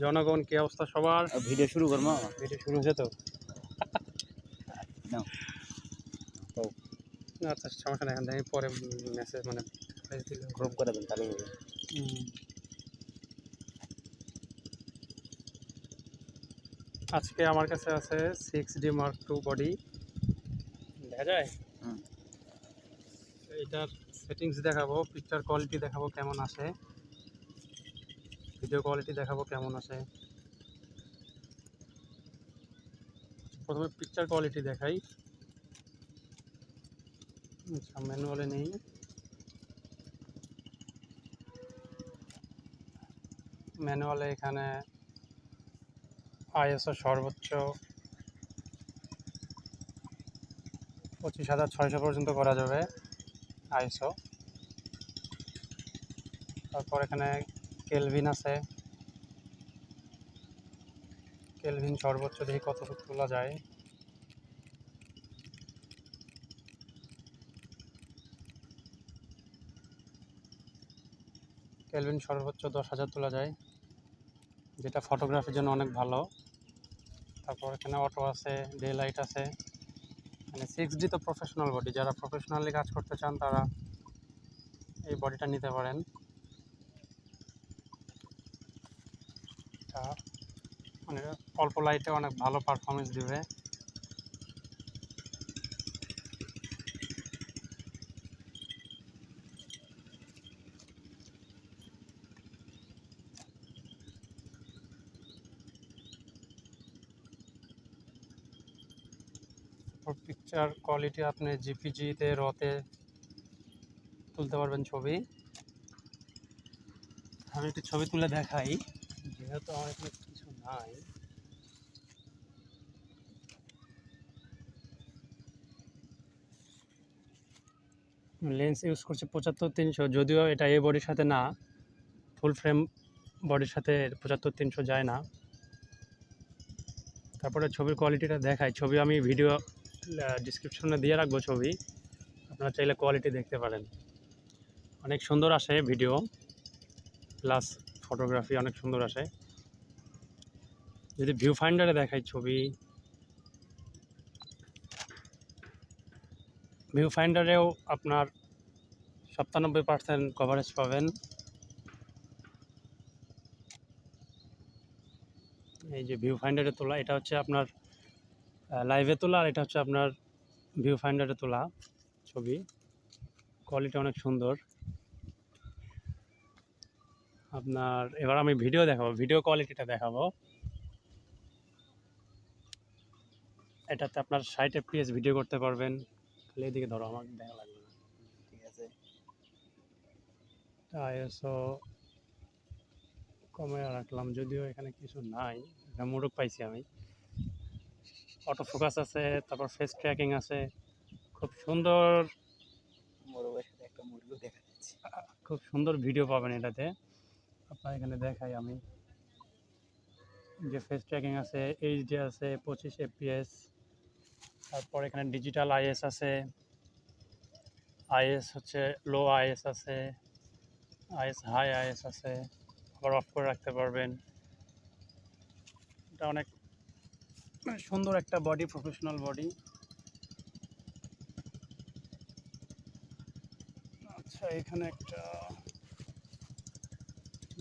জনগণ কি অবস্থা সবার? ভিডিও শুরু করবো। ভিডিও শুরু হয়েছে তো? নাও। আচ্ছা সমস্যা নেই, এখান থেকে পরে মেসেজ মানে গ্রুপ করে দেন তাহলে হবে। আজকে আমার কাছে আছে 6D Mark II বডি, দেখা যায়। এটার সেটিংস দেখাবো, পিকচার কোয়ালিটি দেখাবো কেমন আসে, ভিডিও কোয়ালিটি দেখাবো কেমন আসে। প্রথমে পিকচার কোয়ালিটি দেখাই। আচ্ছা ম্যানুয়ালে নেই, ম্যানুয়ালে এখানে ISO সর্বোচ্চ 25,600 পর্যন্ত করা যাবে ISO। তারপর এখানে কেলভিন আছে, কেলভিন সর্বোচ্চ দেখি কতটুকু তোলা যায়। কেলভিন সর্বোচ্চ 10,000 তোলা যায়, যেটা ফটোগ্রাফির জন্য অনেক ভালো। তারপর এখানে অটো আছে, ডে লাইট আছে। মানে 6D তো প্রফেশনাল বডি, যারা প্রফেশনালি কাজ করতে চান তারা এই বডিটা নিতে পারেন। এটা মানে অল্প লাইটে অনেক ভালো পারফরমেন্স দিবে। পিকচার কোয়ালিটি আপনি জিপিজিতে রতে তুলতে পারবেন ছবি। আমি একটু ছবি তুলে দেখাই, যেহেতু আমার এখানে কিছু নাই। লেন্স ইউজ করছি 75-300, যদিও এটা এই বডির সাথে না, ফুল ফ্রেম বডির সাথে 75-300 যায় না। তারপরে ছবির কোয়ালিটিটা দেখাই, ছবি আমি ভিডিও ডিসক্রিপশনে দিয়ে রাখবো ছবি, আপনারা চাইলে কোয়ালিটি দেখতে পারেন। অনেক সুন্দর আসে ভিডিও প্লাস ফটোগ্রাফি অনেক সুন্দর আসে। যদি ভিউ ফাইন্ডারে দেখাই ছবি, ভিউ ফাইন্ডারেও আপনার 97% কভারেজ পাবেন। এই যে ভিউ ফাইন্ডারে তোলা, এটা হচ্ছে আপনার লাইভে তোলা, আর এটা হচ্ছে আপনার ভিউ ফাইন্ডারে তোলা ছবি। কোয়ালিটি অনেক সুন্দর। আপনার এবার আমি ভিডিও দেখাবো, ভিডিও কোয়ালিটিটা দেখাবো। এটাতে আপনার 60 FPS ভিডিও করতে পারবেন। খালি এদিকে ধরো, আমার দেখা লাগবে না, ঠিক আছে। ISO কমে রাখলাম, যদিও এখানে কিছু নাই, মোড়ক পাইছি আমি। অটো ফোকাস আছে, তারপর ফেস ট্র্যাকিং আছে, খুব সুন্দর, মোরগের সাথে একটা মুরগিও দেখা যাচ্ছে। খুব সুন্দর ভিডিও পাবেন এটাতে। আপনার এখানে দেখাই আমি, যে ফেস ট্র্যাকিং আছে, HD আছে 25 FPS। তারপর এখানে ডিজিটাল IS আছে, IS হচ্ছে লো IS আছে, IS হাই IS আছে, আবার অফ করে রাখতে পারবেন। এটা অনেক সুন্দর একটা বডি, প্রফেশনাল বডি। আচ্ছা এখানে একটা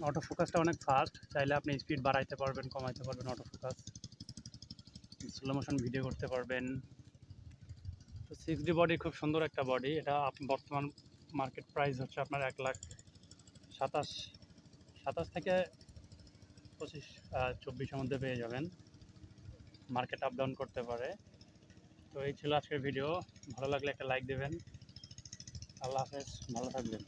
অটো ফোকাসটা অনেক ফাস্ট, চাইলে আপনি স্পিড বাড়াইতে পারবেন, কমাইতে পারবেন। Auto focus, slow motion video করতে পারবেন। তো 6D বডি খুব সুন্দর একটা বডি। এটা বর্তমান মার্কেট প্রাইস হচ্ছে আপনার 1,27,27 থেকে 25-24-এর মধ্যে পেয়ে যাবেন। মার্কেট আপ ডাউন করতে পারে। তো এই ছিল আজকের ভিডিও, ভালো লাগলে একটা লাইক দেবেন। আল্লাহ হাফেজ, ভালো থাকবেন।